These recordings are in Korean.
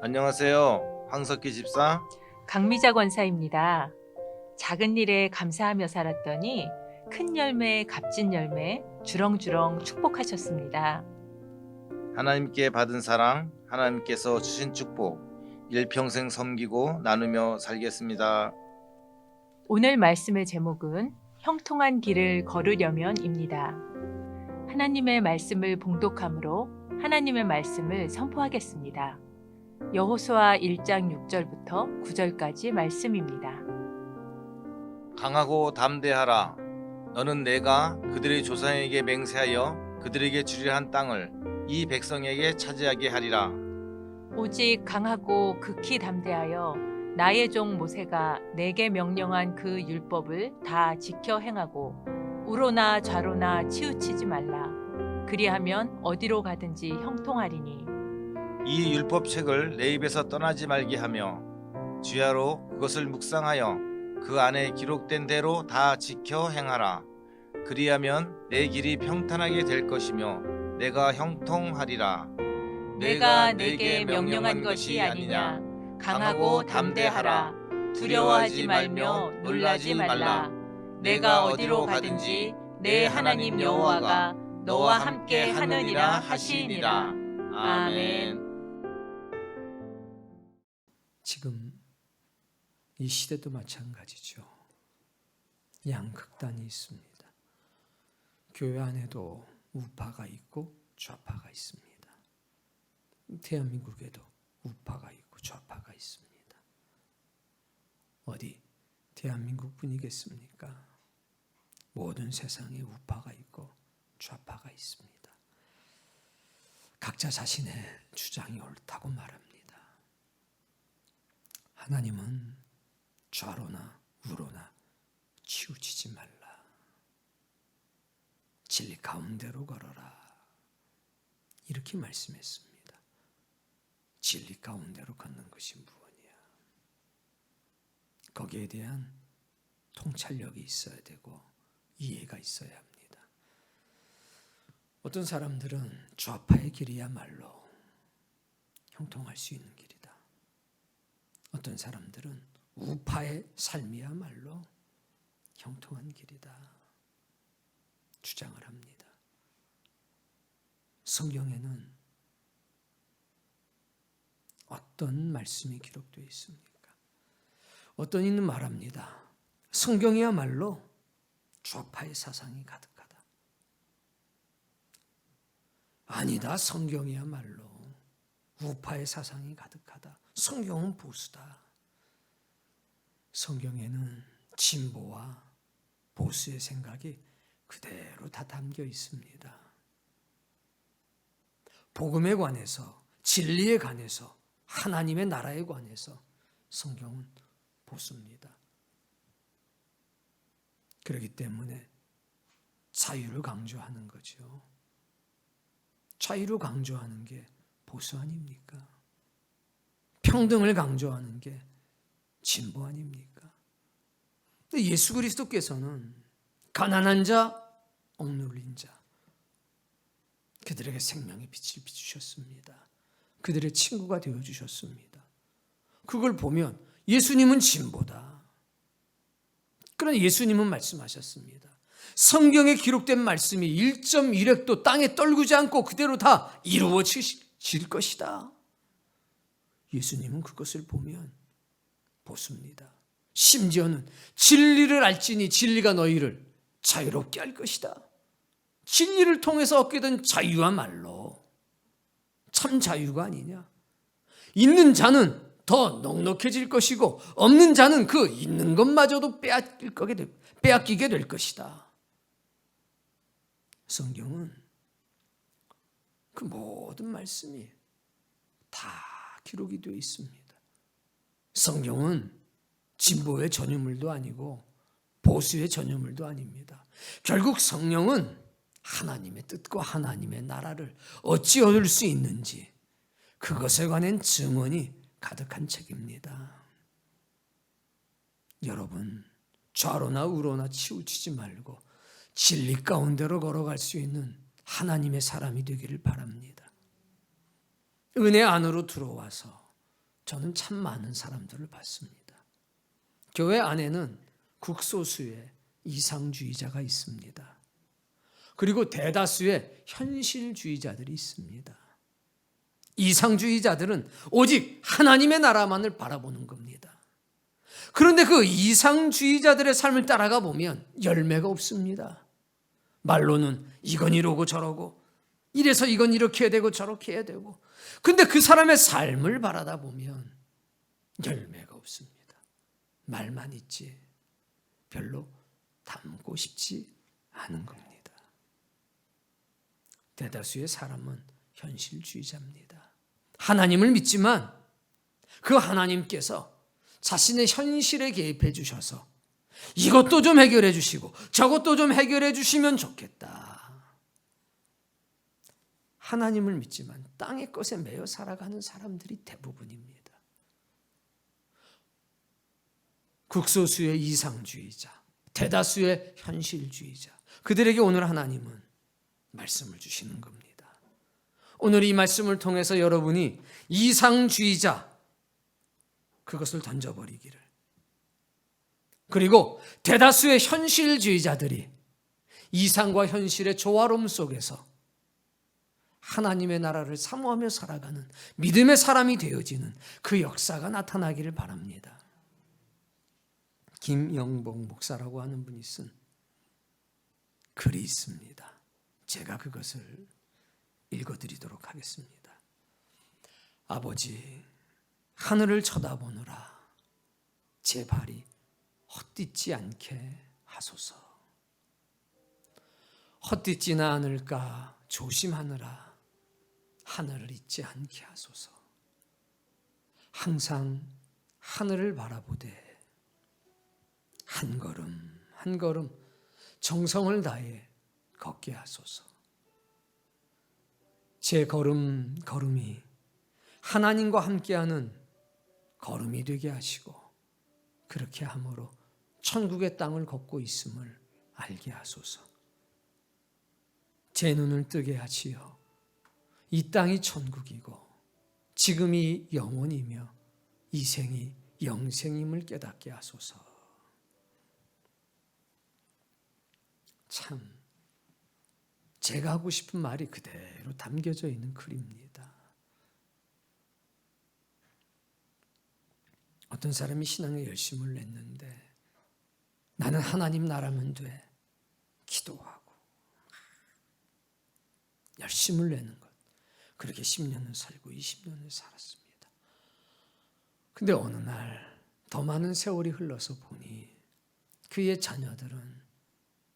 안녕하세요. 황석기 집사. 강미자 권사입니다. 작은 일에 감사하며 살았더니 큰 열매, 값진 열매, 주렁주렁 축복하셨습니다. 하나님께 받은 사랑, 하나님께서 주신 축복, 일평생 섬기고 나누며 살겠습니다. 오늘 말씀의 제목은 형통한 길을 걸으려면입니다. 하나님의 말씀을 봉독함으로 하나님의 말씀을 선포하겠습니다. 여호수아 1장 6절부터 9절까지 말씀입니다. 강하고 담대하라. 너는 내가 그들의 조상에게 맹세하여 그들에게 주리라 한 땅을 이 백성에게 차지하게 하리라. 오직 강하고 극히 담대하여 나의 종 모세가 내게 명령한 그 율법을 다 지켜 행하고 우로나 좌로나 치우치지 말라. 그리하면 어디로 가든지 형통하리니. 이 율법책을 내 입에서 떠나지 말게 하며 주야로 그것을 묵상하여 그 안에 기록된 대로 다 지켜 행하라. 그리하면 내 길이 평탄하게 될 것이며 내가 형통하리라. 내가 내게 명령한 것이 아니냐. 강하고 담대하라. 두려워하지 말며 놀라지 말라. 내가 어디로 가든지 내 하나님 여호와가 너와 함께 하느니라 하시니라. 아멘. 지금 이 시대도 마찬가지죠. 양극단이 있습니다. 교회 안에도 우파가 있고 좌파가 있습니다. 대한민국에도 우파가 있고 좌파가 있습니다. 어디 대한민국뿐이겠습니까? 모든 세상에 우파가 있고 좌파가 있습니다. 각자 자신의 주장이 옳다고 말합니다. 하나님은 좌로나 우로나 치우치지 말라. 진리 가운데로 걸어라. 이렇게 말씀했습니다. 진리 가운데로 걷는 것이 무엇이냐? 거기에 대한 통찰력이 있어야 되고 이해가 있어야 합니다. 어떤 사람들은 좌파의 길이야말로 형통할 수 있는 길이다. 어떤 사람들은 우파의 삶이야말로 형통한 길이다. 주장을 합니다. 성경에는 어떤 말씀이 기록되어 있습니까? 어떤 이는 말합니다. 성경이야말로 좌파의 사상이 가득하다. 아니다. 성경이야말로 우파의 사상이 가득하다. 성경은 보수다. 성경에는 진보와 보수의 생각이 그대로 다 담겨 있습니다. 복음에 관해서, 진리에 관해서, 하나님의 나라에 관해서 성경은 보수입니다. 그렇기 때문에 자유를 강조하는 거죠. 자유를 강조하는 게 보수 아닙니까? 평등을 강조하는 게 진보 아닙니까? 예수 그리스도께서는 가난한 자, 억눌린 자, 그들에게 생명의 빛을 비추셨습니다. 그들의 친구가 되어주셨습니다. 그걸 보면 예수님은 진보다. 그러나 예수님은 말씀하셨습니다. 성경에 기록된 말씀이 1.1획도 땅에 떨구지 않고 그대로 다 이루어질 것이다. 예수님은 그것을 보면 보습니다. 심지어는 진리를 알지니 진리가 너희를 자유롭게 할 것이다. 진리를 통해서 얻게 된 자유야말로 참 자유가 아니냐. 있는 자는 더 넉넉해질 것이고 없는 자는 그 있는 것마저도 빼앗기게 될 것이다. 성경은 그 모든 말씀이 다 기록이 되어 있습니다. 성경은 진보의 전유물도 아니고 보수의 전유물도 아닙니다. 결국 성령은 하나님의 뜻과 하나님의 나라를 어찌 얻을 수 있는지 그것에 관한 증언이 가득한 책입니다. 여러분, 좌로나 우로나 치우치지 말고 진리 가운데로 걸어갈 수 있는 하나님의 사람이 되기를 바랍니다. 은혜 안으로 들어와서 저는 참 많은 사람들을 봤습니다. 교회 안에는 극소수의 이상주의자가 있습니다. 그리고 대다수의 현실주의자들이 있습니다. 이상주의자들은 오직 하나님의 나라만을 바라보는 겁니다. 그런데 그 이상주의자들의 삶을 따라가 보면 열매가 없습니다. 말로는 이건 이러고 저러고, 이래서 이건 이렇게 해야 되고 저렇게 해야 되고, 근데 그 사람의 삶을 바라다 보면 열매가 없습니다. 말만 있지 별로 닮고 싶지 않은 겁니다. 대다수의 사람은 현실주의자입니다. 하나님을 믿지만 그 하나님께서 자신의 현실에 개입해 주셔서 이것도 좀 해결해 주시고 저것도 좀 해결해 주시면 좋겠다. 하나님을 믿지만 땅의 것에 매여 살아가는 사람들이 대부분입니다. 극소수의 이상주의자, 대다수의 현실주의자, 그들에게 오늘 하나님은 말씀을 주시는 겁니다. 오늘 이 말씀을 통해서 여러분이 이상주의자, 그것을 던져버리기를, 그리고 대다수의 현실주의자들이 이상과 현실의 조화로움 속에서 하나님의 나라를 사모하며 살아가는 믿음의 사람이 되어지는 그 역사가 나타나기를 바랍니다. 김영복 목사라고 하는 분이 쓴 글이 있습니다. 제가 그것을 읽어드리도록 하겠습니다. 아버지, 하늘을 쳐다보느라 제 발이 헛디지 않게 하소서. 헛디지나 않을까 조심하느라 하늘을 잊지 않게 하소서. 항상 하늘을 바라보되 한 걸음 한 걸음 정성을 다해 걷게 하소서. 제 걸음 걸음이 하나님과 함께하는 걸음이 되게 하시고, 그렇게 함으로 천국의 땅을 걷고 있음을 알게 하소서. 제 눈을 뜨게 하시어 이 땅이 천국이고 지금이 영원이며 이 생이 영생임을 깨닫게 하소서. 참 제가 하고 싶은 말이 그대로 담겨져 있는 글입니다. 어떤 사람이 신앙에 열심을 냈는데 나는 하나님 나라면 돼 기도하고 열심을 내는 것, 그렇게 10년을 살고 20년을 살았습니다. 근데 어느 날 더 많은 세월이 흘러서 보니 그의 자녀들은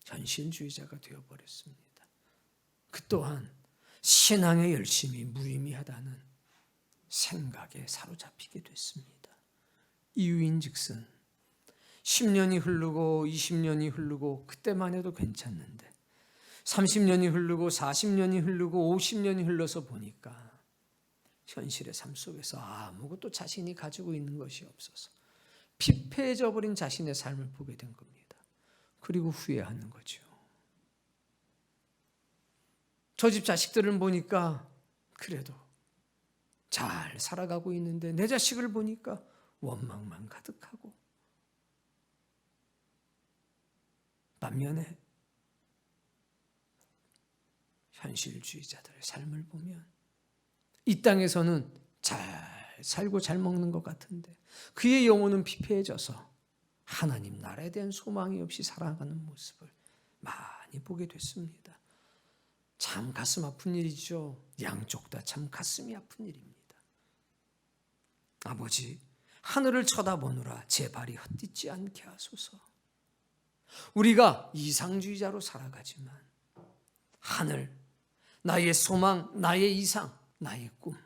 현실주의자가 되어버렸습니다. 그 또한 신앙의 열심이 무의미하다는 생각에 사로잡히게 됐습니다. 이유인즉슨 10년이 흐르고 20년이 흐르고 그때만 해도 괜찮는데 30년이 흐르고 40년이 흐르고 50년이 흘러서 보니까 현실의 삶 속에서 아무것도 자신이 가지고 있는 것이 없어서 피폐해져 버린 자신의 삶을 보게 된 겁니다. 그리고 후회하는 거죠. 저 집 자식들을 보니까 그래도 잘 살아가고 있는데 내 자식을 보니까 원망만 가득하고, 반면에 현실주의자들의 삶을 보면 이 땅에서는 잘 살고 잘 먹는 것 같은데 그의 영혼은 피폐해져서 하나님 나라에 대한 소망이 없이 살아가는 모습을 많이 보게 됐습니다. 참 가슴 아픈 일이죠. 양쪽 다 참 가슴이 아픈 일입니다. 아버지, 하늘을 쳐다보느라 제 발이 헛디지 않게 하소서. 우리가 이상주의자로 살아가지만 하늘, 나의 소망, 나의 이상, 나의 꿈,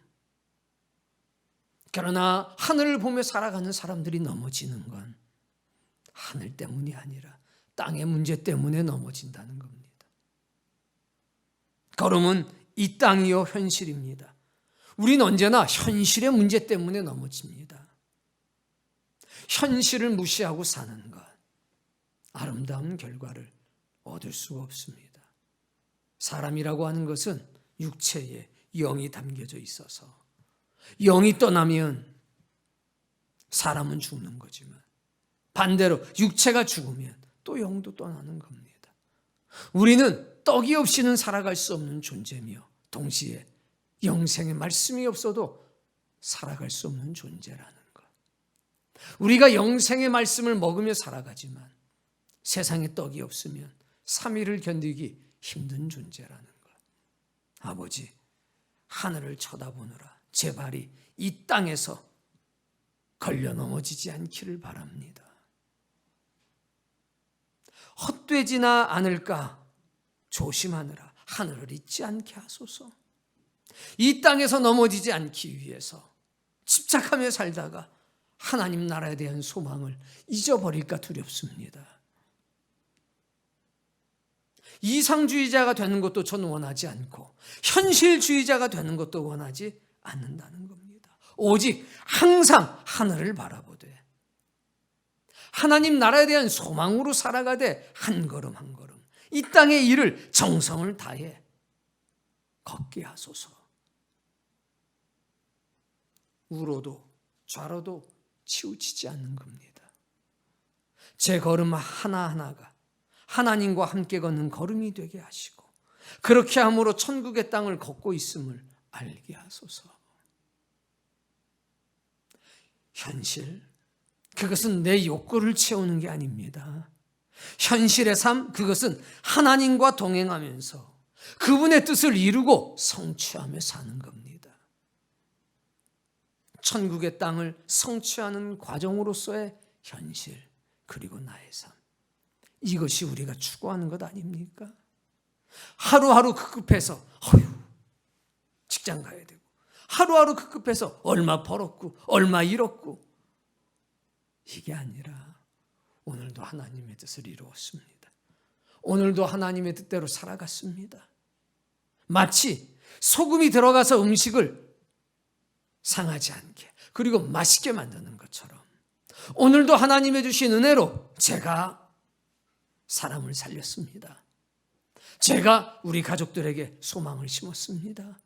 그러나 하늘을 보며 살아가는 사람들이 넘어지는 건 하늘 때문이 아니라 땅의 문제 때문에 넘어진다는 겁니다. 걸음은 이 땅이요 현실입니다. 우린 언제나 현실의 문제 때문에 넘어집니다. 현실을 무시하고 사는 것, 아름다운 결과를 얻을 수가 없습니다. 사람이라고 하는 것은 육체에 영이 담겨져 있어서 영이 떠나면 사람은 죽는 거지만 반대로 육체가 죽으면 또 영도 떠나는 겁니다. 우리는 떡이 없이는 살아갈 수 없는 존재며 동시에 영생의 말씀이 없어도 살아갈 수 없는 존재라는 것. 우리가 영생의 말씀을 먹으며 살아가지만 세상에 떡이 없으면 3일을 견디기 힘든 존재라는 것. 아버지, 하늘을 쳐다보느라 제 발이 이 땅에서 걸려 넘어지지 않기를 바랍니다. 헛되지나 않을까 조심하느라 하늘을 잊지 않게 하소서. 이 땅에서 넘어지지 않기 위해서 집착하며 살다가 하나님 나라에 대한 소망을 잊어버릴까 두렵습니다. 이상주의자가 되는 것도 저는 원하지 않고 현실주의자가 되는 것도 원하지 않는다는 겁니다. 오직 항상 하늘을 바라보되 하나님 나라에 대한 소망으로 살아가되 한 걸음 한 걸음 이 땅의 일을 정성을 다해 걷게 하소서. 우로도 좌로도 치우치지 않는 겁니다. 제 걸음 하나하나가 하나님과 함께 걷는 걸음이 되게 하시고 그렇게 함으로 천국의 땅을 걷고 있음을 알게 하소서. 현실, 그것은 내 욕구를 채우는 게 아닙니다. 현실의 삶, 그것은 하나님과 동행하면서 그분의 뜻을 이루고 성취하며 사는 겁니다. 천국의 땅을 성취하는 과정으로서의 현실, 그리고 나의 삶. 이것이 우리가 추구하는 것 아닙니까? 하루하루 급급해서 직장 가야 되고 하루하루 급급해서 얼마 벌었고 얼마 잃었고 이게 아니라 오늘도 하나님의 뜻을 이루었습니다. 오늘도 하나님의 뜻대로 살아갔습니다. 마치 소금이 들어가서 음식을 상하지 않게 그리고 맛있게 만드는 것처럼 오늘도 하나님의 주신 은혜로 제가 사람을 살렸습니다. 제가 우리 가족들에게 소망을 심었습니다.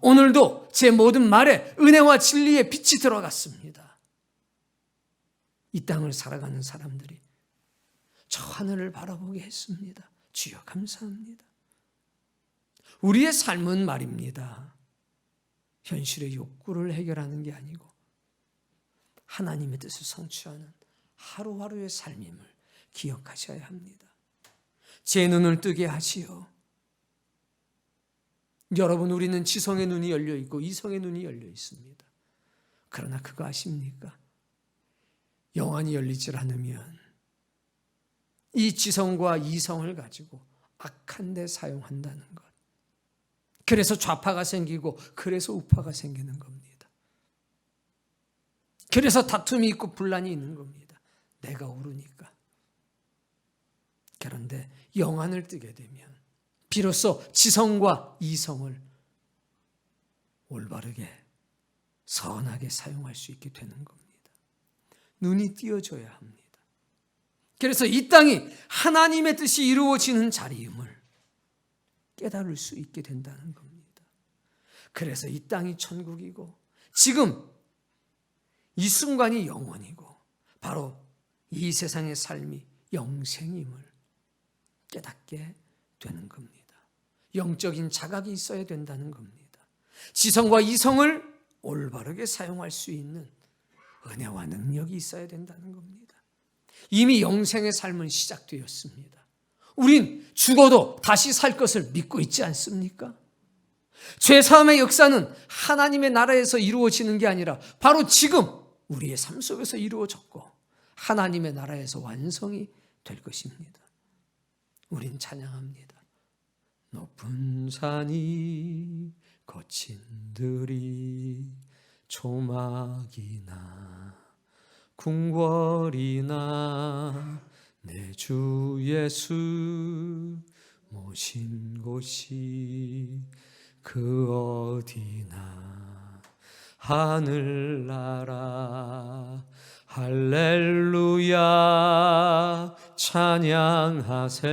오늘도 제 모든 말에 은혜와 진리의 빛이 들어갔습니다. 이 땅을 살아가는 사람들이 저 하늘을 바라보게 했습니다. 주여 감사합니다. 우리의 삶은 말입니다. 현실의 욕구를 해결하는 게 아니고 하나님의 뜻을 성취하는 하루하루의 삶임을 기억하셔야 합니다. 제 눈을 뜨게 하시오. 여러분, 우리는 지성의 눈이 열려 있고 이성의 눈이 열려 있습니다. 그러나 그거 아십니까? 영안이 열리질 않으면 이 지성과 이성을 가지고 악한 데 사용한다는 것. 그래서 좌파가 생기고 그래서 우파가 생기는 겁니다. 그래서 다툼이 있고 분란이 있는 겁니다. 내가 옳으니까. 그런데 영안을 뜨게 되면 비로소 지성과 이성을 올바르게 선하게 사용할 수 있게 되는 겁니다. 눈이 띄어져야 합니다. 그래서 이 땅이 하나님의 뜻이 이루어지는 자리임을 깨달을 수 있게 된다는 겁니다. 그래서 이 땅이 천국이고 지금 이 순간이 영원이고 바로 이 세상의 삶이 영생임을 깨닫게 되는 겁니다. 영적인 자각이 있어야 된다는 겁니다. 지성과 이성을 올바르게 사용할 수 있는 은혜와 능력이 있어야 된다는 겁니다. 이미 영생의 삶은 시작되었습니다. 우린 죽어도 다시 살 것을 믿고 있지 않습니까? 죄사함의 역사는 하나님의 나라에서 이루어지는 게 아니라 바로 지금 우리의 삶 속에서 이루어졌고 하나님의 나라에서 완성이 될 것입니다. 우린 찬양합니다. 높은 산이 거친 들이 조막이나 궁궐이나 내 주 예수 모신 곳이 그 어디나 하늘나라 할렐루야 찬양하세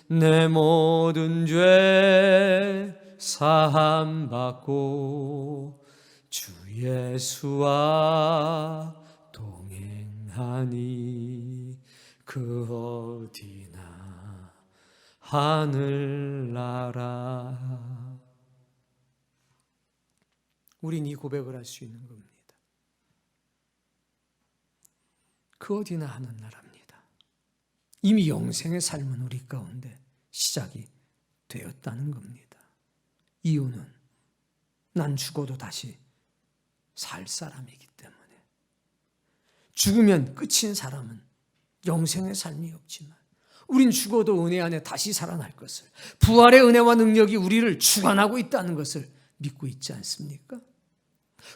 내 모든 죄 사함받고 주 예수와 동행하니 그 어디나 하늘나라. 우린 이 고백을 할 수 있는 겁니다. 그 어디나 하늘나라입니다. 이미 영생의 삶은 우리 가운데 시작이 되었다는 겁니다. 이유는 난 죽어도 다시 살 사람이기 때문에. 죽으면 끝인 사람은 영생의 삶이 없지만 우린 죽어도 은혜 안에 다시 살아날 것을, 부활의 은혜와 능력이 우리를 주관하고 있다는 것을 믿고 있지 않습니까?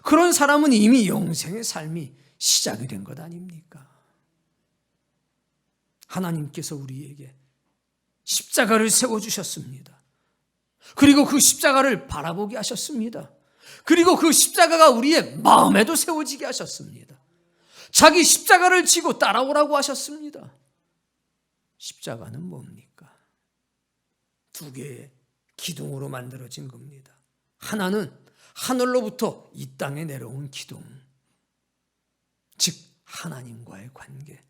그런 사람은 이미 영생의 삶이 시작이 된 것 아닙니까? 하나님께서 우리에게 십자가를 세워주셨습니다. 그리고 그 십자가를 바라보게 하셨습니다. 그리고 그 십자가가 우리의 마음에도 세워지게 하셨습니다. 자기 십자가를 지고 따라오라고 하셨습니다. 십자가는 뭡니까? 두 개의 기둥으로 만들어진 겁니다. 하나는 하늘로부터 이 땅에 내려온 기둥, 즉 하나님과의 관계,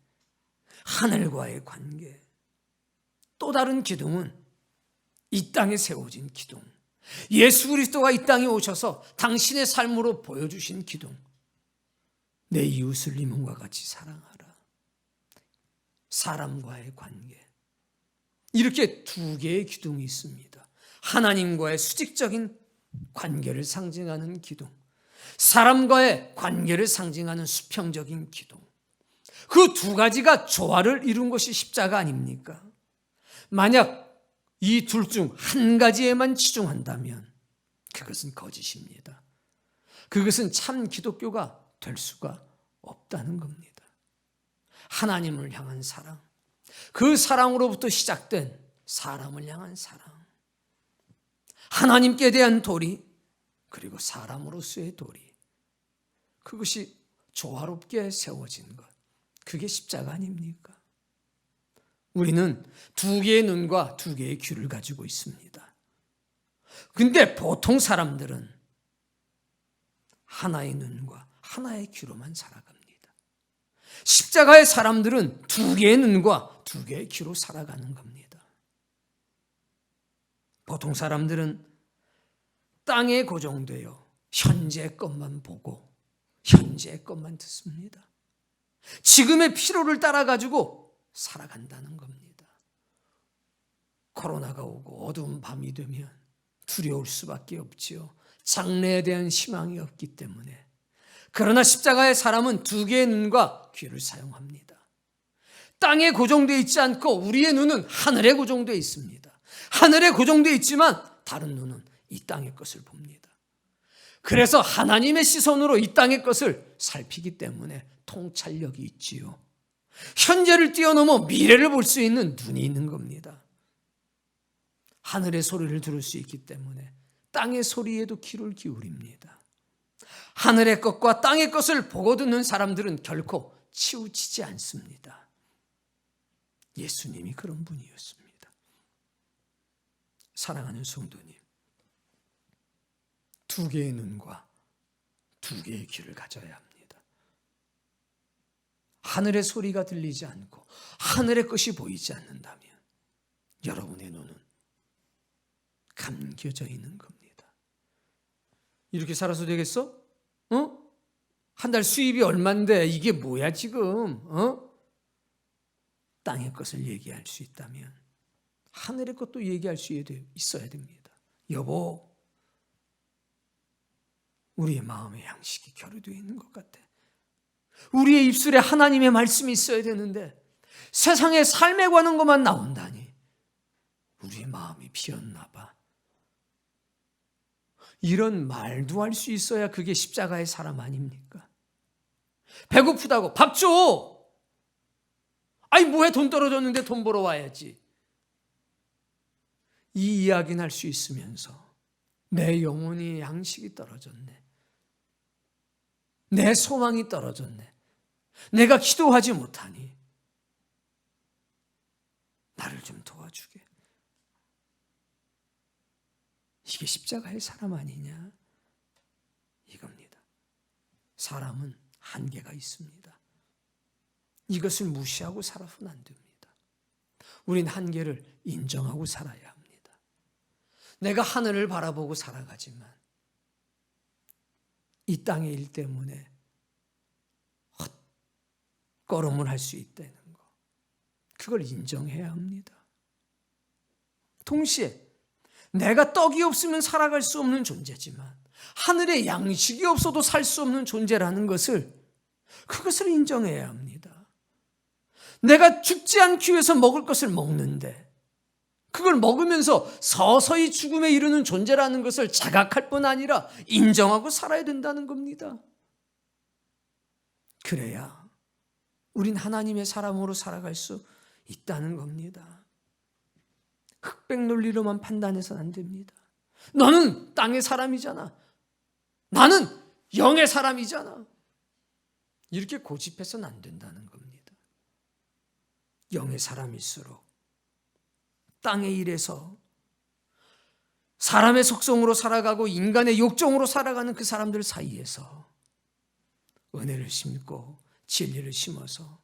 하늘과의 관계. 또 다른 기둥은 이 땅에 세워진 기둥, 예수 그리스도가 이 땅에 오셔서 당신의 삶으로 보여주신 기둥, 내 이웃을 네 몸과 같이 사랑하라. 사람과의 관계. 이렇게 두 개의 기둥이 있습니다. 하나님과의 수직적인 관계를 상징하는 기둥, 사람과의 관계를 상징하는 수평적인 기둥. 그 두 가지가 조화를 이룬 것이 십자가 아닙니까? 만약 이 둘 중 한 가지에만 치중한다면 그것은 거짓입니다. 그것은 참 기독교가 될 수가 없다는 겁니다. 하나님을 향한 사랑, 그 사랑으로부터 시작된 사람을 향한 사랑, 하나님께 대한 도리, 그리고 사람으로서의 도리, 그것이 조화롭게 세워진 것, 그게 십자가 아닙니까? 우리는 두 개의 눈과 두 개의 귀를 가지고 있습니다. 근데 보통 사람들은 하나의 눈과 하나의 귀로만 살아갑니다. 십자가의 사람들은 두 개의 눈과 두 개의 귀로 살아가는 겁니다. 보통 사람들은 땅에 고정되어 현재 것만 보고 현재 것만 듣습니다. 지금의 피로를 따라가지고 살아간다는 겁니다. 코로나가 오고 어두운 밤이 되면 두려울 수밖에 없지요. 장래에 대한 희망이 없기 때문에. 그러나 십자가의 사람은 두 개의 눈과 귀를 사용합니다. 땅에 고정되어 있지 않고 우리의 눈은 하늘에 고정되어 있습니다. 하늘에 고정되어 있지만 다른 눈은 이 땅의 것을 봅니다. 그래서 하나님의 시선으로 이 땅의 것을 살피기 때문에 통찰력이 있지요. 현재를 뛰어넘어 미래를 볼 수 있는 눈이 있는 겁니다. 하늘의 소리를 들을 수 있기 때문에 땅의 소리에도 귀를 기울입니다. 하늘의 것과 땅의 것을 보고 듣는 사람들은 결코 치우치지 않습니다. 예수님이 그런 분이었습니다. 사랑하는 성도님, 두 개의 눈과 두 개의 귀를 가져야 합니다. 하늘의 소리가 들리지 않고 하늘의 것이 보이지 않는다면 여러분의 눈은 감겨져 있는 겁니다. 이렇게 살아서 되겠어? 한 달 수입이 얼만데 이게 뭐야 지금? 땅의 것을 얘기할 수 있다면 하늘의 것도 얘기할 수 있어야 됩니다. 여보, 우리의 마음의 양식이 결여되어 있는 것 같아. 우리의 입술에 하나님의 말씀이 있어야 되는데 세상에 삶에 관한 것만 나온다니 우리의 마음이 비었나 봐. 이런 말도 할 수 있어야 그게 십자가의 사람 아닙니까? 배고프다고 밥 줘. 아니 뭐해, 돈 떨어졌는데 돈 벌어 와야지. 이 이야기는 할 수 있으면서 내 영혼이 양식이 떨어졌네. 내 소망이 떨어졌네. 내가 기도하지 못하니 나를 좀 도와주게. 이게 십자가의 사람 아니냐? 이겁니다. 사람은 한계가 있습니다. 이것을 무시하고 살아서는 안 됩니다. 우린 한계를 인정하고 살아야 합니다. 내가 하늘을 바라보고 살아가지만 이 땅의 일 때문에 헛걸음을 할 수 있다는 거, 그걸 인정해야 합니다. 동시에 내가 떡이 없으면 살아갈 수 없는 존재지만 하늘에 양식이 없어도 살 수 없는 존재라는 것을, 그것을 인정해야 합니다. 내가 죽지 않기 위해서 먹을 것을 먹는데 그걸 먹으면서 서서히 죽음에 이르는 존재라는 것을 자각할 뿐 아니라 인정하고 살아야 된다는 겁니다. 그래야 우린 하나님의 사람으로 살아갈 수 있다는 겁니다. 흑백 논리로만 판단해서는 안 됩니다. 너는 땅의 사람이잖아. 나는 영의 사람이잖아. 이렇게 고집해서는 안 된다는 겁니다. 영의 사람일수록 땅의 일에서 사람의 속성으로 살아가고 인간의 욕정으로 살아가는 그 사람들 사이에서 은혜를 심고 진리를 심어서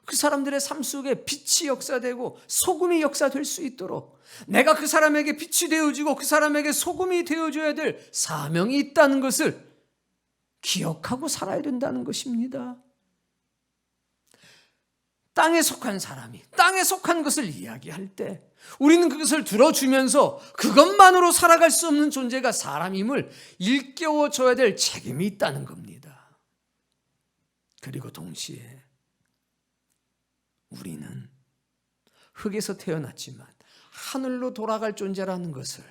그 사람들의 삶 속에 빛이 역사되고 소금이 역사될 수 있도록 내가 그 사람에게 빛이 되어주고 그 사람에게 소금이 되어줘야 될 사명이 있다는 것을 기억하고 살아야 된다는 것입니다. 땅에 속한 사람이 땅에 속한 것을 이야기할 때 우리는 그것을 들어주면서 그것만으로 살아갈 수 없는 존재가 사람임을 일깨워줘야 될 책임이 있다는 겁니다. 그리고 동시에 우리는 흙에서 태어났지만 하늘로 돌아갈 존재라는 것을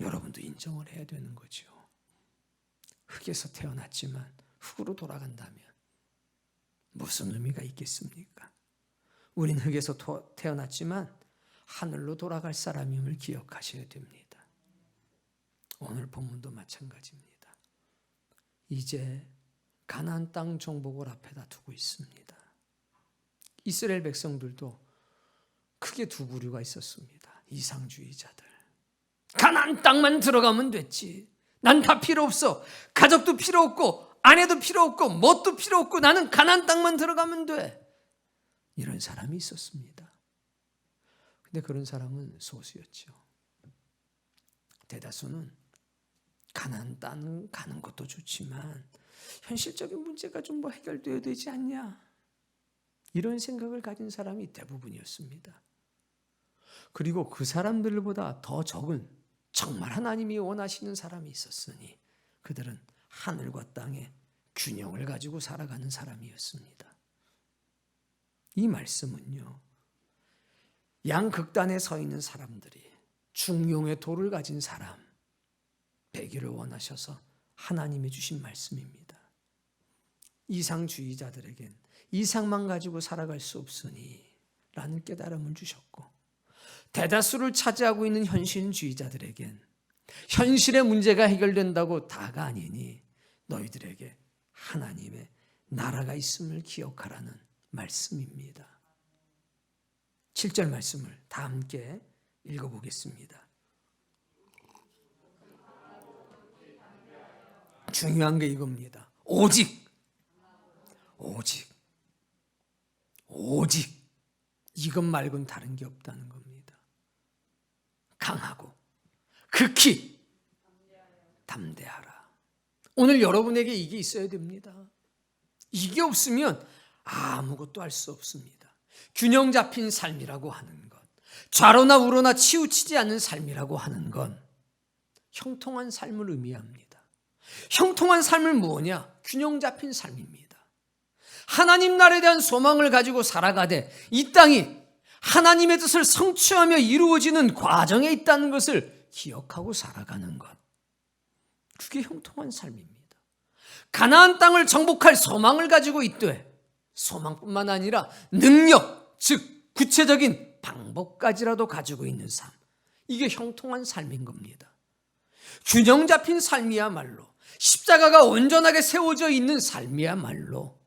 여러분도 인정을 해야 되는 거죠. 흙에서 태어났지만 흙으로 돌아간다면 무슨 의미가 있겠습니까? 우린 흙에서 태어났지만 하늘로 돌아갈 사람임을 기억하셔야 됩니다. 오늘 본문도 마찬가지입니다. 이제 가나안 땅 정복을 앞에다 두고 있습니다. 이스라엘 백성들도 크게 두 부류가 있었습니다. 이상주의자들. 가나안 땅만 들어가면 됐지. 난 다 필요 없어. 가족도 필요 없고 아내도 필요 없고 뭣도 필요 없고 나는 가나안 땅만 들어가면 돼. 이런 사람이 있었습니다. 근데 그런 사람은 소수였죠. 대다수는 가나안 땅 가는 것도 좋지만 현실적인 문제가 좀 뭐 해결되어야 되지 않냐, 이런 생각을 가진 사람이 대부분이었습니다. 그리고 그 사람들보다 더 적은 정말 하나님이 원하시는 사람이 있었으니 그들은 하늘과 땅의 균형을 가지고 살아가는 사람이었습니다. 이 말씀은요, 양극단에 서 있는 사람들이 중용의 도를 가진 사람 되기를 원하셔서 하나님이 주신 말씀입니다. 이상주의자들에겐 이상만 가지고 살아갈 수 없으니 라는 깨달음을 주셨고, 대다수를 차지하고 있는 현실주의자들에겐 현실의 문제가 해결된다고 다가 아니니 너희들에게 하나님의 나라가 있음을 기억하라는 말씀입니다. 7절 말씀을 다 함께 읽어보겠습니다. 중요한 게 이겁니다. 오직 이것 말고는 다른 게 없다는 겁니다. 강하고 극히 담대하라. 오늘 여러분에게 이게 있어야 됩니다. 이게 없으면 아무것도 할 수 없습니다. 균형 잡힌 삶이라고 하는 것, 좌로나 우로나 치우치지 않는 삶이라고 하는 건 형통한 삶을 의미합니다. 형통한 삶은 뭐냐? 균형 잡힌 삶입니다. 하나님 나라에 대한 소망을 가지고 살아가되 이 땅이 하나님의 뜻을 성취하며 이루어지는 과정에 있다는 것을 기억하고 살아가는 것, 그게 형통한 삶입니다. 가나안 땅을 정복할 소망을 가지고 있되 소망뿐만 아니라 능력, 즉 구체적인 방법까지라도 가지고 있는 삶, 이게 형통한 삶인 겁니다. 균형 잡힌 삶이야말로, 십자가가 온전하게 세워져 있는 삶이야말로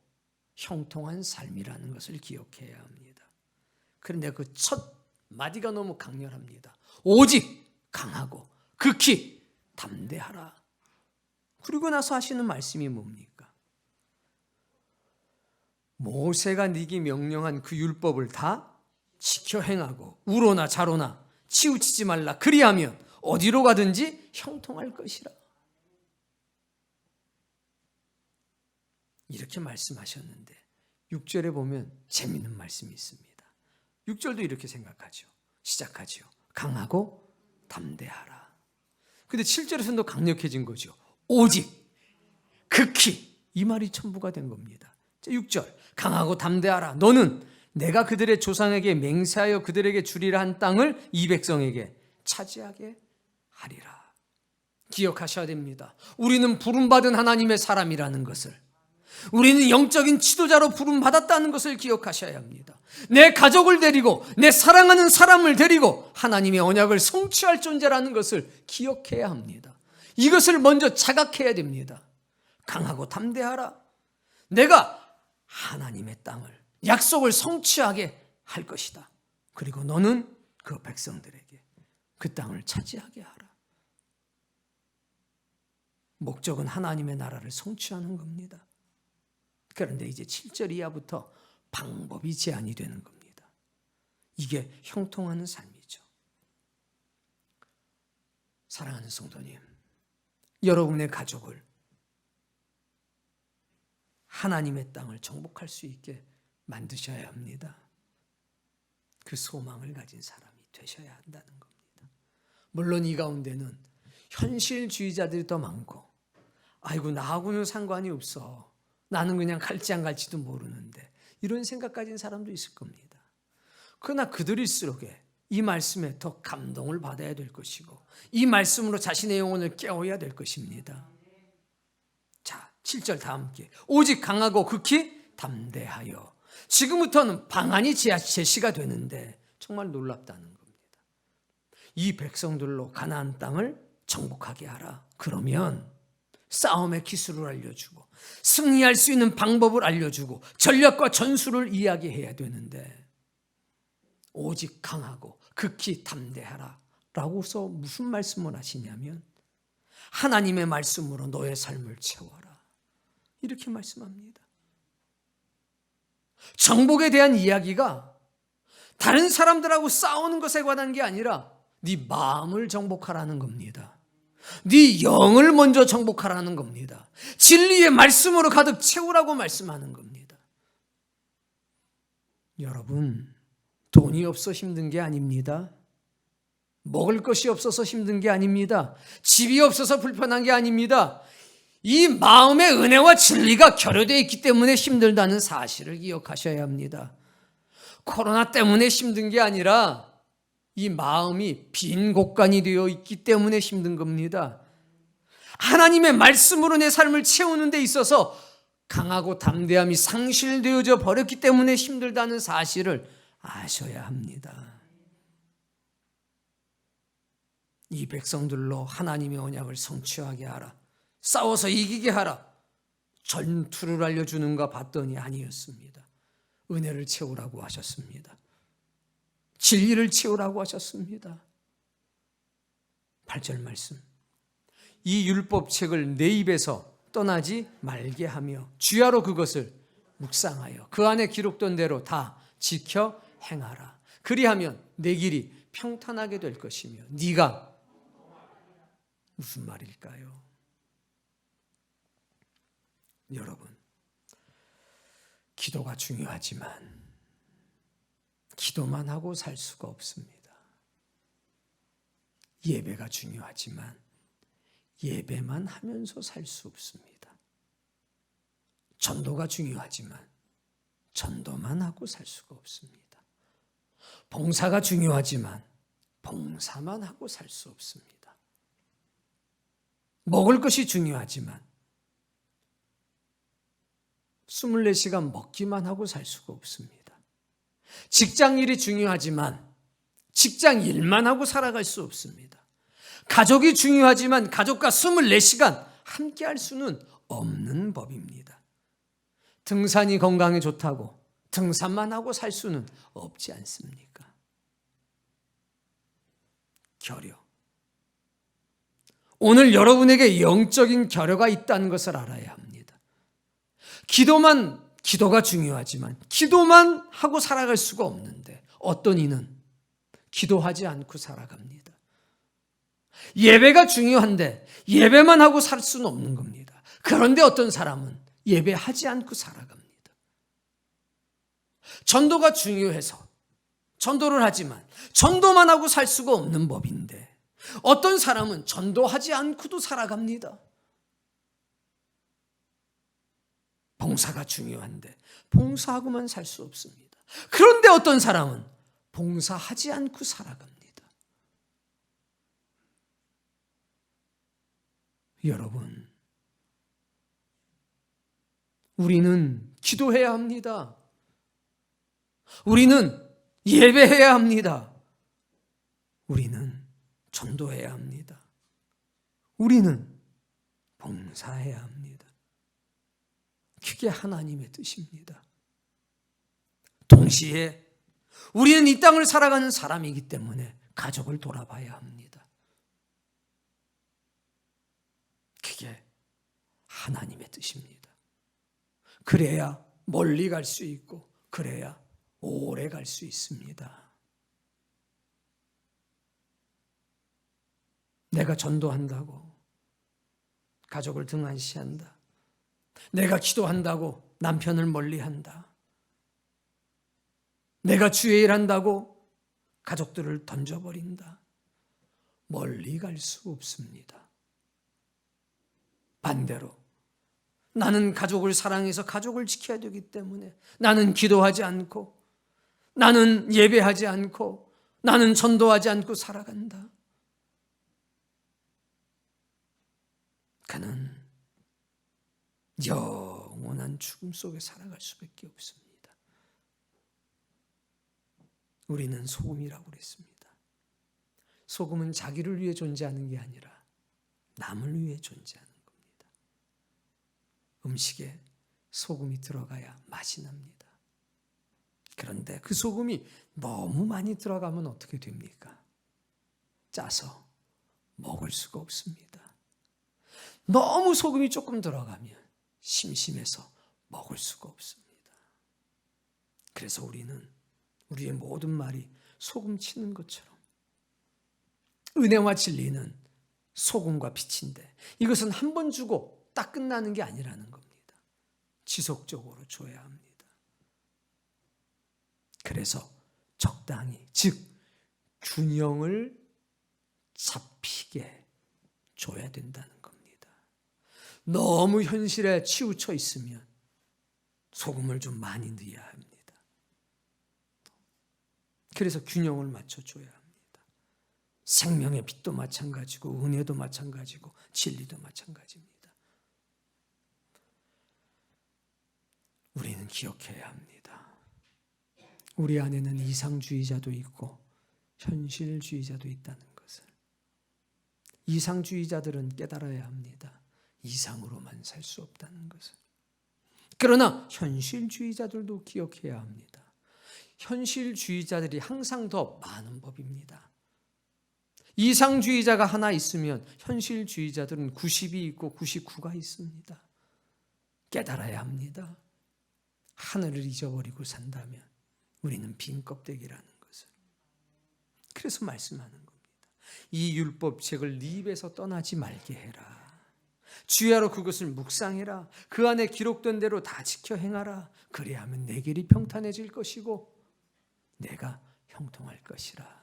형통한 삶이라는 것을 기억해야 합니다. 그런데 그 첫 마디가 너무 강렬합니다. 오직 강하고 극히 담대하라. 그리고 나서 하시는 말씀이 뭡니까? 모세가 네게 명령한 그 율법을 다 지켜 행하고 우로나 좌로나 치우치지 말라. 그리하면 어디로 가든지 형통할 것이라. 이렇게 말씀하셨는데 6절에 보면 재미있는 말씀이 있습니다. 6절도 이렇게 생각하죠. 시작하죠. 강하고 담대하라. 근데 7절에서는 더 강력해진 거죠. 오직, 극히, 이 말이 첨부가 된 겁니다. 6절, 강하고 담대하라. 너는 내가 그들의 조상에게 맹세하여 그들에게 주리라 한 땅을 이 백성에게 차지하게 하리라. 기억하셔야 됩니다. 우리는 부름받은 하나님의 사람이라는 것을, 우리는 영적인 지도자로 부름받았다는 것을 기억하셔야 합니다. 내 가족을 데리고 내 사랑하는 사람을 데리고 하나님의 언약을 성취할 존재라는 것을 기억해야 합니다. 이것을 먼저 자각해야 됩니다. 강하고 담대하라. 내가 하나님의 땅을, 약속을 성취하게 할 것이다. 그리고 너는 그 백성들에게 그 땅을 차지하게 하라. 목적은 하나님의 나라를 성취하는 겁니다. 그런데 이제 7절 이하부터 방법이 제한이 되는 겁니다. 이게 형통하는 삶이죠. 사랑하는 성도님, 여러분의 가족을 하나님의 땅을 정복할 수 있게 만드셔야 합니다. 그 소망을 가진 사람이 되셔야 한다는 겁니다. 물론 이 가운데는 현실주의자들이 더 많고, 아이고 나하고는 상관이 없어, 나는 그냥 갈지 안 갈지도 모르는데, 이런 생각 가진 사람도 있을 겁니다. 그러나 그들일수록 이 말씀에 더 감동을 받아야 될 것이고, 이 말씀으로 자신의 영혼을 깨워야 될 것입니다. 자, 7절 다 함께. 오직 강하고 극히 담대하여. 지금부터는 방안이 제시가 되는데 정말 놀랍다는 겁니다. 이 백성들로 가나안 땅을 정복하게 하라. 그러면 싸움의 기술을 알려주고 승리할 수 있는 방법을 알려주고 전략과 전술을 이야기해야 되는데, 오직 강하고 극히 담대하라 라고서 무슨 말씀을 하시냐면, 하나님의 말씀으로 너의 삶을 채워라, 이렇게 말씀합니다. 정복에 대한 이야기가 다른 사람들하고 싸우는 것에 관한 게 아니라 네 마음을 정복하라는 겁니다. 네 영을 먼저 정복하라는 겁니다. 진리의 말씀으로 가득 채우라고 말씀하는 겁니다. 여러분, 돈이 없어 힘든 게 아닙니다. 먹을 것이 없어서 힘든 게 아닙니다. 집이 없어서 불편한 게 아닙니다. 이 마음의 은혜와 진리가 결여되어 있기 때문에 힘들다는 사실을 기억하셔야 합니다. 코로나 때문에 힘든 게 아니라 이 마음이 빈 곳간이 되어 있기 때문에 힘든 겁니다. 하나님의 말씀으로 내 삶을 채우는 데 있어서 강하고 담대함이 상실되어져 버렸기 때문에 힘들다는 사실을 아셔야 합니다. 이 백성들로 하나님의 언약을 성취하게 하라. 싸워서 이기게 하라. 전투를 알려주는가 봤더니 아니었습니다. 은혜를 채우라고 하셨습니다. 진리를 채우라고 하셨습니다. 8절 말씀. 이 율법책을 내 입에서 떠나지 말게 하며 주야로 그것을 묵상하여 그 안에 기록된 대로 다 지켜 행하라. 그리하면 내 길이 평탄하게 될 것이며 네가, 무슨 말일까요? 여러분, 기도가 중요하지만 기도만 하고 살 수가 없습니다. 예배가 중요하지만 예배만 하면서 살 수 없습니다. 전도가 중요하지만 전도만 하고 살 수가 없습니다. 봉사가 중요하지만 봉사만 하고 살 수 없습니다. 먹을 것이 중요하지만 24시간 먹기만 하고 살 수가 없습니다. 직장 일이 중요하지만 직장 일만 하고 살아갈 수 없습니다. 가족이 중요하지만 가족과 24시간 함께 할 수는 없는 법입니다. 등산이 건강에 좋다고 등산만 하고 살 수는 없지 않습니까? 결여. 오늘 여러분에게 영적인 결여가 있다는 것을 알아야 합니다. 기도가 중요하지만 기도만 하고 살아갈 수가 없는데 어떤 이는 기도하지 않고 살아갑니다. 예배가 중요한데 예배만 하고 살 수는 없는 겁니다. 그런데 어떤 사람은 예배하지 않고 살아갑니다. 전도가 중요해서 전도를 하지만 전도만 하고 살 수가 없는 법인데 어떤 사람은 전도하지 않고도 살아갑니다. 봉사가 중요한데 봉사하고만 살 수 없습니다. 그런데 어떤 사람은 봉사하지 않고 살아갑니다. 여러분, 우리는 기도해야 합니다. 우리는 예배해야 합니다. 우리는 전도해야 합니다. 우리는 봉사해야 합니다. 그게 하나님의 뜻입니다. 동시에 우리는 이 땅을 살아가는 사람이기 때문에 가족을 돌아봐야 합니다. 그게 하나님의 뜻입니다. 그래야 멀리 갈 수 있고 그래야 오래 갈 수 있습니다. 내가 전도한다고 가족을 등한시한다. 내가 기도한다고 남편을 멀리한다. 내가 주의 일한다고 가족들을 던져버린다. 멀리 갈 수 없습니다. 반대로 나는 가족을 사랑해서 가족을 지켜야 되기 때문에 나는 기도하지 않고 나는 예배하지 않고 나는 전도하지 않고 살아간다. 그는 영원한 죽음 속에 살아갈 수밖에 없습니다. 우리는 소금이라고 그랬습니다. 소금은 자기를 위해 존재하는 게 아니라 남을 위해 존재하는 겁니다. 음식에 소금이 들어가야 맛이 납니다. 그런데 그 소금이 너무 많이 들어가면 어떻게 됩니까? 짜서 먹을 수가 없습니다. 너무 소금이 조금 들어가면 심심해서 먹을 수가 없습니다. 그래서 우리는 우리의 모든 말이 소금 치는 것처럼 은혜와 진리는 소금과 빛인데 이것은 한 번 주고 딱 끝나는 게 아니라는 겁니다. 지속적으로 줘야 합니다. 그래서 적당히, 즉 균형을 잡히게 줘야 된다는 겁니다. 너무 현실에 치우쳐 있으면 소금을 좀 많이 넣어야 합니다. 그래서 균형을 맞춰줘야 합니다. 생명의 빛도 마찬가지고 은혜도 마찬가지고 진리도 마찬가지입니다. 우리는 기억해야 합니다. 우리 안에는 이상주의자도 있고 현실주의자도 있다는 것을. 이상주의자들은 깨달아야 합니다. 이상으로만 살 수 없다는 것을. 그러나 현실주의자들도 기억해야 합니다. 현실주의자들이 항상 더 많은 법입니다. 이상주의자가 하나 있으면 현실주의자들은 90이 있고 99가 있습니다. 깨달아야 합니다. 하늘을 잊어버리고 산다면 우리는 빈 껍데기라는 것을. 그래서 말씀하는 겁니다. 이 율법책을 네 입에서 떠나지 말게 해라. 주야로 그것을 묵상해라. 그 안에 기록된 대로 다 지켜 행하라. 그래야만 내 길이 평탄해질 것이고 내가 형통할 것이라.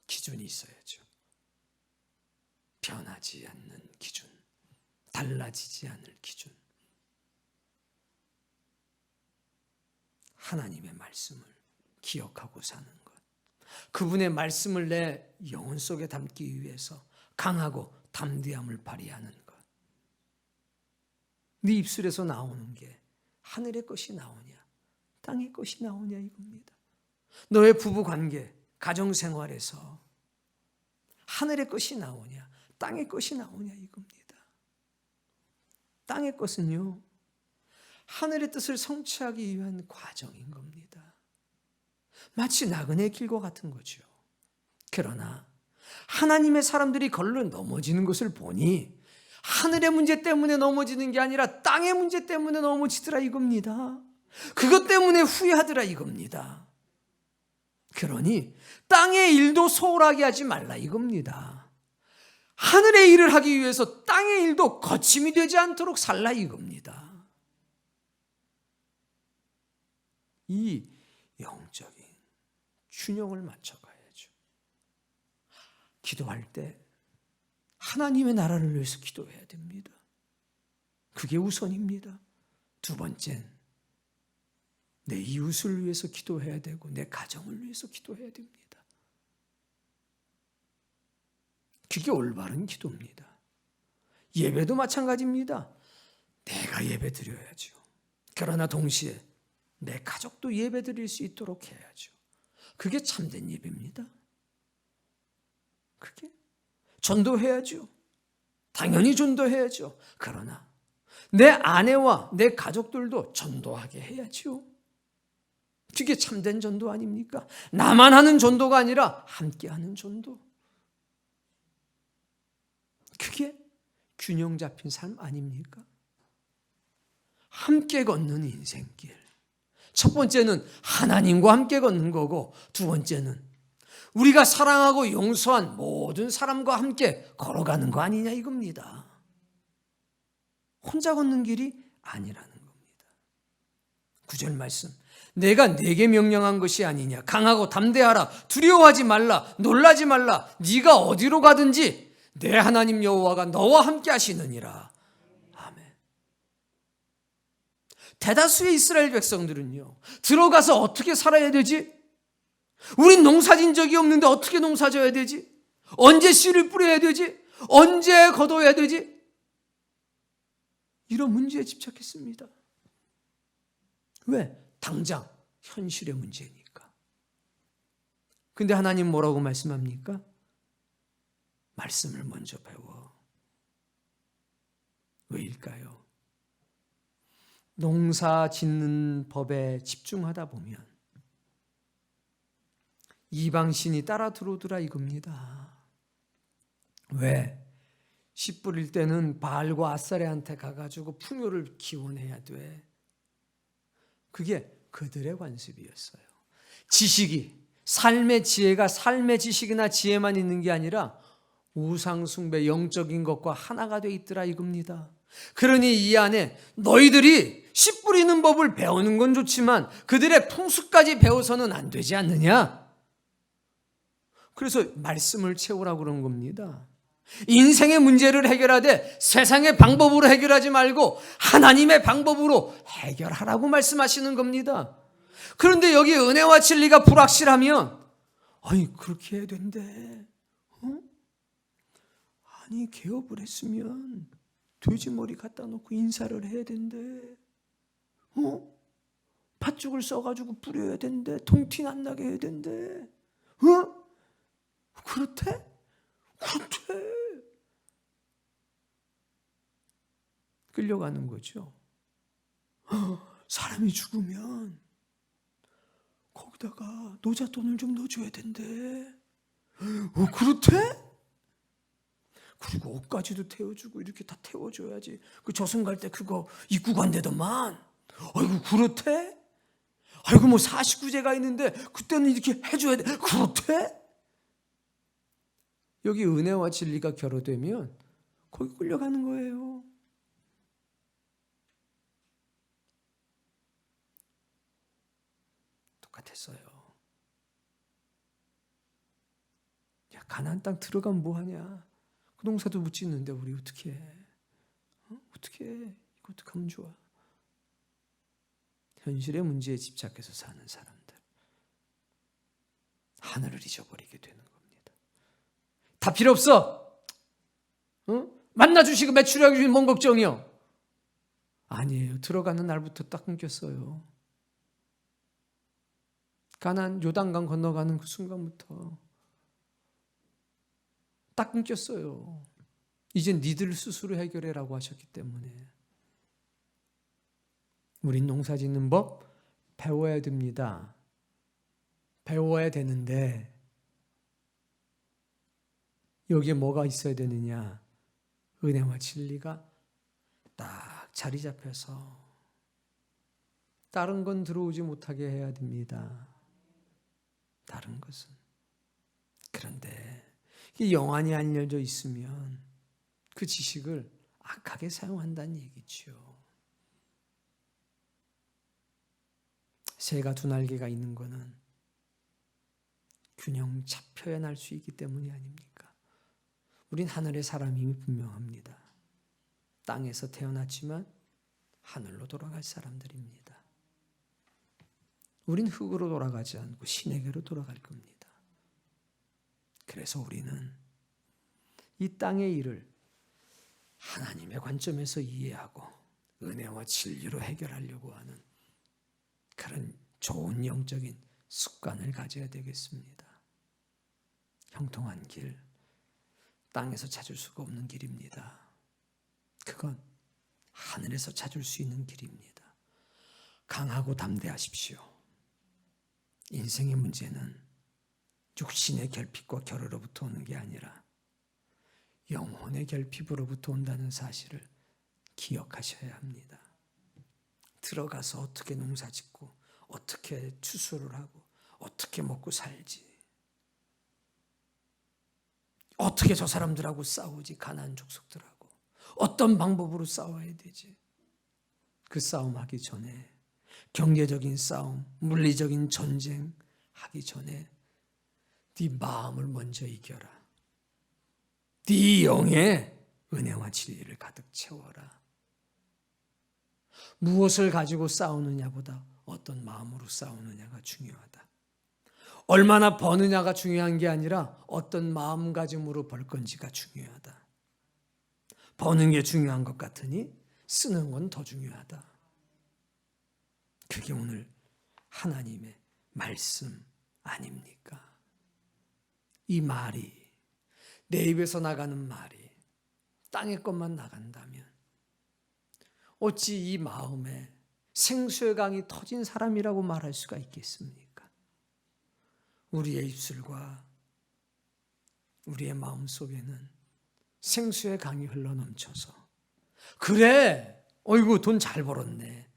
기준이 있어야죠. 변하지 않는 기준, 달라지지 않을 기준. 하나님의 말씀을 기억하고 사는 것. 그분의 말씀을 내 영혼 속에 담기 위해서 강하고 담대함을 발휘하는 것. 네 입술에서 나오는 게 하늘의 것이 나오냐 땅의 것이 나오냐 이겁니다. 너의 부부관계, 가정생활에서 하늘의 것이 나오냐 땅의 것이 나오냐 이겁니다. 땅의 것은요 하늘의 뜻을 성취하기 위한 과정인 겁니다. 마치 나그네 길과 같은 거죠. 그러나 하나님의 사람들이 걸러 넘어지는 것을 보니 하늘의 문제 때문에 넘어지는 게 아니라 땅의 문제 때문에 넘어지더라 이겁니다. 그것 때문에 후회하더라 이겁니다. 그러니 땅의 일도 소홀하게 하지 말라 이겁니다. 하늘의 일을 하기 위해서 땅의 일도 거침이 되지 않도록 살라 이겁니다. 이 영적인 균형을 맞춰가야죠. 기도할 때 하나님의 나라를 위해서 기도해야 됩니다. 그게 우선입니다. 두 번째는 내 이웃을 위해서 기도해야 되고 내 가정을 위해서 기도해야 됩니다. 그게 올바른 기도입니다. 예배도 마찬가지입니다. 내가 예배 드려야죠. 그러나 동시에 내 가족도 예배 드릴 수 있도록 해야죠. 그게 참된 예배입니다. 그게 전도해야죠. 당연히 전도해야죠. 그러나 내 아내와 내 가족들도 전도하게 해야죠. 그게 참된 전도 아닙니까? 나만 하는 전도가 아니라 함께 하는 전도. 그게 균형 잡힌 삶 아닙니까? 함께 걷는 인생길. 첫 번째는 하나님과 함께 걷는 거고, 두 번째는 우리가 사랑하고 용서한 모든 사람과 함께 걸어가는 거 아니냐 이겁니다. 혼자 걷는 길이 아니라는 겁니다. 9절 말씀. 내가 네게 명령한 것이 아니냐. 강하고 담대하라. 두려워하지 말라. 놀라지 말라. 네가 어디로 가든지 내 하나님 여호와가 너와 함께 하시느니라. 아멘. 대다수의 이스라엘 백성들은요, 들어가서 어떻게 살아야 되지? 우린 농사진 적이 없는데 어떻게 농사져야 되지? 언제 씨를 뿌려야 되지? 언제 거둬야 되지? 이런 문제에 집착했습니다. 왜? 당장 현실의 문제니까. 근데 하나님 뭐라고 말씀합니까? 말씀을 먼저 배워. 왜일까요? 농사 짓는 법에 집중하다 보면 이방신이 따라 들어오더라 이겁니다. 왜? 씨 뿌릴 때는 바알과 아사레한테 가가지고 풍요를 기원해야 돼. 그게 그들의 관습이었어요. 지식이, 삶의 지혜가 삶의 지식이나 지혜만 있는 게 아니라 우상숭배, 영적인 것과 하나가 돼 있더라 이겁니다. 그러니 이 안에 너희들이 씨 뿌리는 법을 배우는 건 좋지만 그들의 풍습까지 배워서는 안 되지 않느냐? 그래서 말씀을 채우라고 그런 겁니다. 인생의 문제를 해결하되 세상의 방법으로 해결하지 말고 하나님의 방법으로 해결하라고 말씀하시는 겁니다. 그런데 여기 은혜와 진리가 불확실하면 아니 그렇게 해야 된대. 아니 개업을 했으면 돼지머리 갖다 놓고 인사를 해야 된대. 팥죽을 써가지고 뿌려야 된대. 통티 안 나게 해야 된대. 그렇대? 그렇대. 끌려가는 거죠. 사람이 죽으면 거기다가 노잣돈을 좀 넣어줘야 된대. 그렇대? 그리고 옷까지도 태워주고 이렇게 다 태워줘야지. 그 저승 갈 때 그거 입고 간대더만. 아이고 그렇대? 아이고 뭐 49제가 있는데 그때는 이렇게 해줘야 돼. 그렇대? 여기 은혜와 진리가 결여되면 거기 끌려가는 거예요. 똑같았어요. 야 가나안 땅 들어가면 뭐하냐? 그 농사도 못 짓는데 우리 어떻게 해? 어떻게 해? 이거 어떻게 하면 좋아? 현실의 문제에 집착해서 사는 사람들, 하늘을 잊어버리게 되는 겁니다. 다 필요 없어. 만나주시고 매출하기 주시면 뭔 걱정이요? 아니에요. 들어가는 날부터 딱 끊겼어요. 가나안 요단강 건너가는 그 순간부터 딱 끊겼어요. 이제 니들 스스로 해결해라고 하셨기 때문에. 우린 농사 짓는 법 배워야 됩니다. 배워야 되는데 여기에 뭐가 있어야 되느냐? 은혜와 진리가 딱 자리 잡혀서 다른 건 들어오지 못하게 해야 됩니다. 다른 것은. 그런데 이 영안이 알려져 있으면 그 지식을 악하게 사용한다는 얘기죠. 새가 두 날개가 있는 것은 균형 잡혀야 날 수 있기 때문이 아닙니까? 우린 하늘의 사람임이 분명합니다. 땅에서 태어났지만 하늘로 돌아갈 사람들입니다. 우린 흙으로 돌아가지 않고 신에게로 돌아갈 겁니다. 그래서 우리는 이 땅의 일을 하나님의 관점에서 이해하고 은혜와 진리로 해결하려고 하는 그런 좋은 영적인 습관을 가져야 되겠습니다. 형통한 길, 땅에서 찾을 수가 없는 길입니다. 그건 하늘에서 찾을 수 있는 길입니다. 강하고 담대하십시오. 인생의 문제는 육신의 결핍과 결여로부터 오는 게 아니라 영혼의 결핍으로부터 온다는 사실을 기억하셔야 합니다. 들어가서 어떻게 농사 짓고 어떻게 추수를 하고 어떻게 먹고 살지, 어떻게 저 사람들하고 싸우지, 가난한 족속들하고 어떤 방법으로 싸워야 되지. 그 싸움하기 전에, 경제적인 싸움, 물리적인 전쟁 하기 전에 네 마음을 먼저 이겨라. 네 영에 은혜와 진리를 가득 채워라. 무엇을 가지고 싸우느냐보다 어떤 마음으로 싸우느냐가 중요하다. 얼마나 버느냐가 중요한 게 아니라 어떤 마음가짐으로 벌 건지가 중요하다. 버는 게 중요한 것 같으니 쓰는 건 더 중요하다. 그게 오늘 하나님의 말씀 아닙니까? 이 말이, 내 입에서 나가는 말이 땅의 것만 나간다면 어찌 이 마음에 생수의 강이 터진 사람이라고 말할 수가 있겠습니까? 우리의 입술과 우리의 마음 속에는 생수의 강이 흘러넘쳐서, 그래, 어이구 돈 잘 벌었네,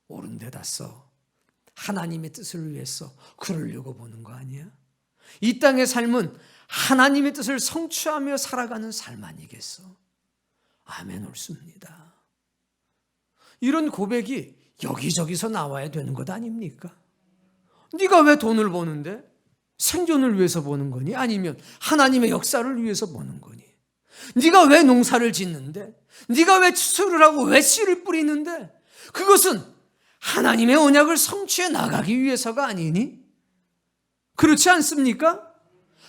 옳은 데다 써, 하나님의 뜻을 위해서 그러려고 보는 거 아니야? 이 땅의 삶은 하나님의 뜻을 성취하며 살아가는 삶 아니겠어? 아멘, 옳습니다. 이런 고백이 여기저기서 나와야 되는 것 아닙니까? 네가 왜 돈을 버는데? 생존을 위해서 버는 거니? 아니면 하나님의 역사를 위해서 버는 거니? 네가 왜 농사를 짓는데? 네가 왜 추수를 하고 왜 씨를 뿌리는데? 그것은 하나님의 언약을 성취해 나가기 위해서가 아니니? 그렇지 않습니까?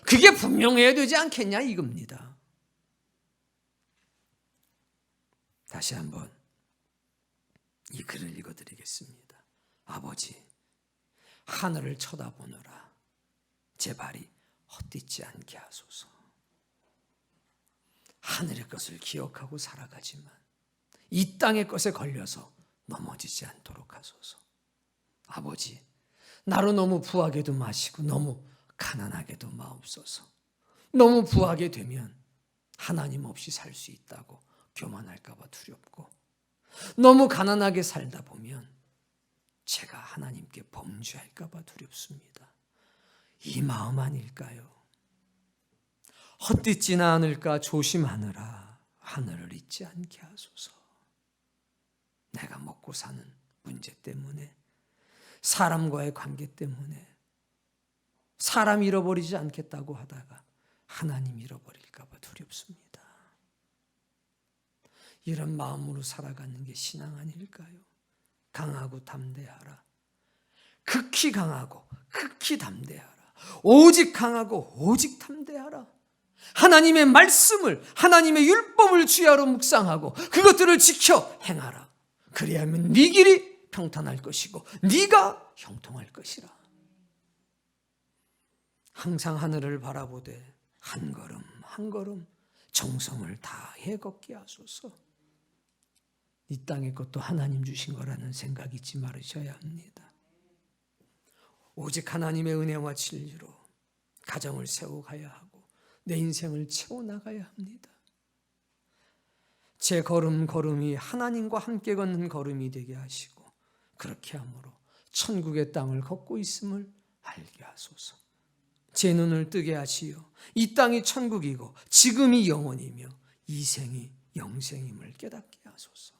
그게 분명해야 되지 않겠냐 이겁니다. 다시 한번 이 글을 읽어드리겠습니다. 아버지, 하늘을 쳐다보느라 제 발이 헛디지 않게 하소서. 하늘의 것을 기억하고 살아가지만 이 땅의 것에 걸려서 넘어지지 않도록 하소서. 아버지, 나로 너무 부하게도 마시고 너무 가난하게도 마옵소서. 너무 부하게 되면 하나님 없이 살 수 있다고 교만할까 봐 두렵고, 너무 가난하게 살다 보면 제가 하나님께 범죄할까 봐 두렵습니다. 이 마음 아닐까요? 헛디지나 않을까 조심하느라 하늘을 잊지 않게 하소서. 내가 먹고 사는 문제 때문에, 사람과의 관계 때문에 사람 잃어버리지 않겠다고 하다가 하나님 잃어버릴까 봐 두렵습니다. 이런 마음으로 살아가는 게 신앙 아닐까요? 강하고 담대하라. 극히 강하고 극히 담대하라. 오직 강하고 오직 담대하라. 하나님의 말씀을, 하나님의 율법을 주야로 묵상하고 그것들을 지켜 행하라. 그리하면 네 길이 평탄할 것이고 네가 형통할 것이라. 항상 하늘을 바라보되 한 걸음 한 걸음 정성을 다해 걷게 하소서. 이 땅의 것도 하나님 주신 거라는 생각 잊지 말으셔야 합니다. 오직 하나님의 은혜와 진리로 가정을 세워가야 하고 내 인생을 채워나가야 합니다. 제 걸음걸음이 하나님과 함께 걷는 걸음이 되게 하시고 그렇게 함으로 천국의 땅을 걷고 있음을 알게 하소서. 제 눈을 뜨게 하시어 이 땅이 천국이고 지금이 영원이며 이 생이 영생임을 깨닫게 하소서.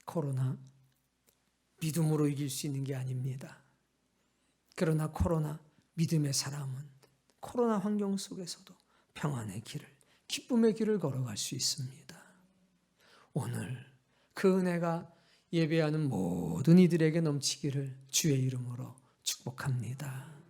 코로나 믿음으로 이길 수 있는 게 아닙니다. 그러나 코로나 믿음의 사람은 코로나 환경 속에서도 평안의 길을, 기쁨의 길을 걸어갈 수 있습니다. 오늘 그 은혜가 예배하는 모든 이들에게 넘치기를 주의 이름으로 축복합니다.